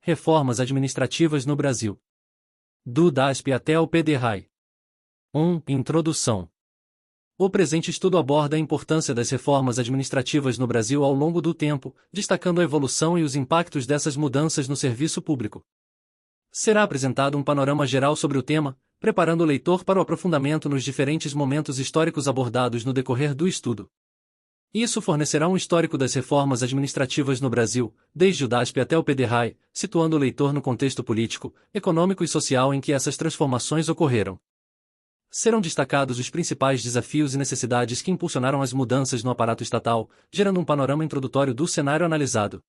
Reformas administrativas no Brasil. Do DASP até ao PDRAE. 1. Introdução. O presente estudo aborda a importância das reformas administrativas no Brasil ao longo do tempo, destacando a evolução e os impactos dessas mudanças no serviço público. Será apresentado um panorama geral sobre o tema, preparando o leitor para o aprofundamento nos diferentes momentos históricos abordados no decorrer do estudo. Isso fornecerá um histórico das reformas administrativas no Brasil, desde o DASP até o PDRAE, situando o leitor no contexto político, econômico e social em que essas transformações ocorreram. Serão destacados os principais desafios e necessidades que impulsionaram as mudanças no aparato estatal, gerando um panorama introdutório do cenário analisado.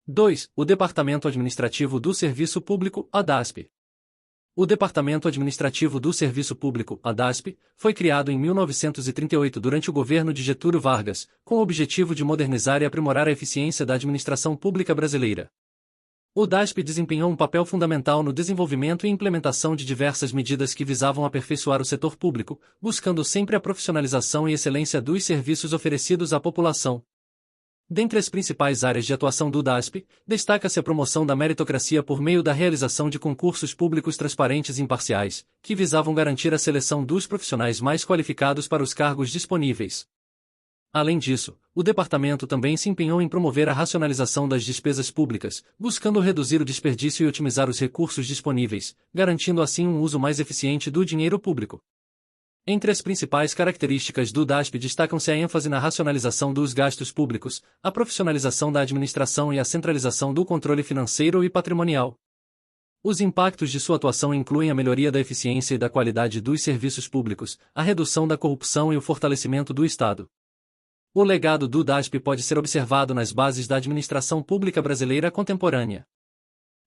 2. O Departamento Administrativo do Serviço Público, ADASP. O Departamento Administrativo do Serviço Público, ADASP, foi criado em 1938 durante o governo de Getúlio Vargas, com o objetivo de modernizar e aprimorar a eficiência da administração pública brasileira. O DASP desempenhou um papel fundamental no desenvolvimento e implementação de diversas medidas que visavam aperfeiçoar o setor público, buscando sempre a profissionalização e excelência dos serviços oferecidos à população. Dentre as principais áreas de atuação do DASP, destaca-se a promoção da meritocracia por meio da realização de concursos públicos transparentes e imparciais, que visavam garantir a seleção dos profissionais mais qualificados para os cargos disponíveis. Além disso, o departamento também se empenhou em promover a racionalização das despesas públicas, buscando reduzir o desperdício e otimizar os recursos disponíveis, garantindo assim um uso mais eficiente do dinheiro público. Entre as principais características do DASP destacam-se a ênfase na racionalização dos gastos públicos, a profissionalização da administração e a centralização do controle financeiro e patrimonial. Os impactos de sua atuação incluem a melhoria da eficiência e da qualidade dos serviços públicos, a redução da corrupção e o fortalecimento do Estado. O legado do DASP pode ser observado nas bases da administração pública brasileira contemporânea.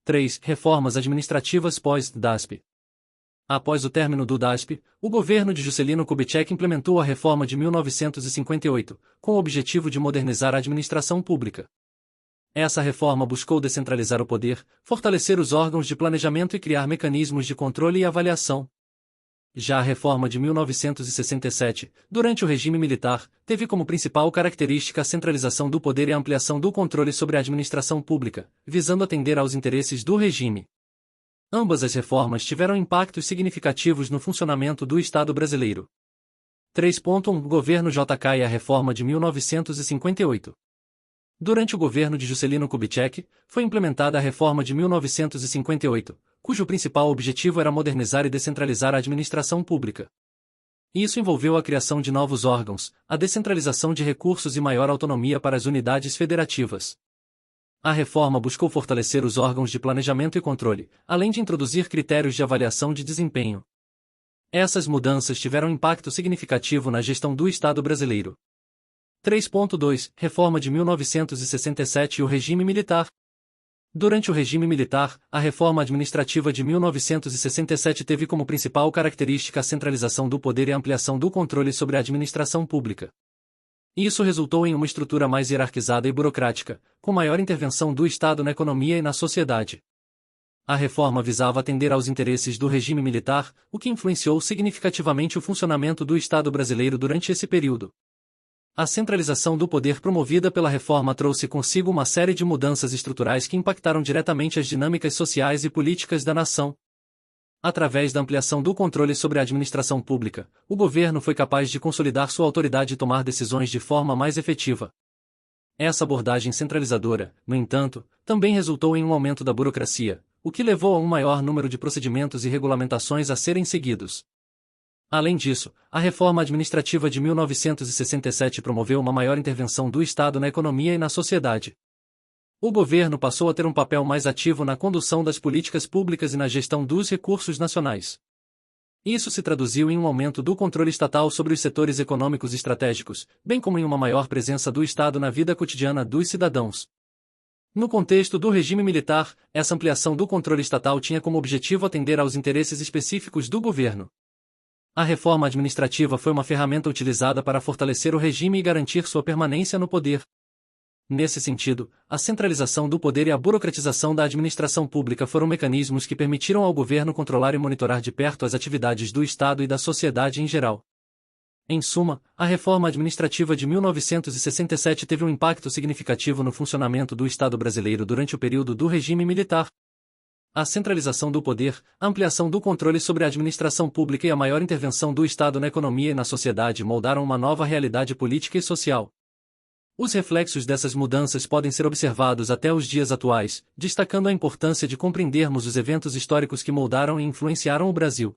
3. Reformas administrativas pós-DASP. Após o término do DASP, o governo de Juscelino Kubitschek implementou a reforma de 1958, com o objetivo de modernizar a administração pública. Essa reforma buscou descentralizar o poder, fortalecer os órgãos de planejamento e criar mecanismos de controle e avaliação. Já a reforma de 1967, durante o regime militar, teve como principal característica a centralização do poder e a ampliação do controle sobre a administração pública, visando atender aos interesses do regime. Ambas as reformas tiveram impactos significativos no funcionamento do Estado brasileiro. 3.1 Governo JK e a reforma de 1958. Durante o governo de Juscelino Kubitschek, foi implementada a reforma de 1958, cujo principal objetivo era modernizar e descentralizar a administração pública. Isso envolveu a criação de novos órgãos, a descentralização de recursos e maior autonomia para as unidades federativas. A reforma buscou fortalecer os órgãos de planejamento e controle, além de introduzir critérios de avaliação de desempenho. Essas mudanças tiveram impacto significativo na gestão do Estado brasileiro. 3.2 Reforma de 1967 e o regime militar. Durante o regime militar, a reforma administrativa de 1967 teve como principal característica a centralização do poder e a ampliação do controle sobre a administração pública. Isso resultou em uma estrutura mais hierarquizada e burocrática, com maior intervenção do Estado na economia e na sociedade. A reforma visava atender aos interesses do regime militar, o que influenciou significativamente o funcionamento do Estado brasileiro durante esse período. A centralização do poder promovida pela reforma trouxe consigo uma série de mudanças estruturais que impactaram diretamente as dinâmicas sociais e políticas da nação. Através da ampliação do controle sobre a administração pública, o governo foi capaz de consolidar sua autoridade e tomar decisões de forma mais efetiva. Essa abordagem centralizadora, no entanto, também resultou em um aumento da burocracia, o que levou a um maior número de procedimentos e regulamentações a serem seguidos. Além disso, a reforma administrativa de 1967 promoveu uma maior intervenção do Estado na economia e na sociedade. O governo passou a ter um papel mais ativo na condução das políticas públicas e na gestão dos recursos nacionais. Isso se traduziu em um aumento do controle estatal sobre os setores econômicos estratégicos, bem como em uma maior presença do Estado na vida cotidiana dos cidadãos. No contexto do regime militar, essa ampliação do controle estatal tinha como objetivo atender aos interesses específicos do governo. A reforma administrativa foi uma ferramenta utilizada para fortalecer o regime e garantir sua permanência no poder. Nesse sentido, a centralização do poder e a burocratização da administração pública foram mecanismos que permitiram ao governo controlar e monitorar de perto as atividades do Estado e da sociedade em geral. Em suma, a reforma administrativa de 1967 teve um impacto significativo no funcionamento do Estado brasileiro durante o período do regime militar. A centralização do poder, a ampliação do controle sobre a administração pública e a maior intervenção do Estado na economia e na sociedade moldaram uma nova realidade política e social. Os reflexos dessas mudanças podem ser observados até os dias atuais, destacando a importância de compreendermos os eventos históricos que moldaram e influenciaram o Brasil.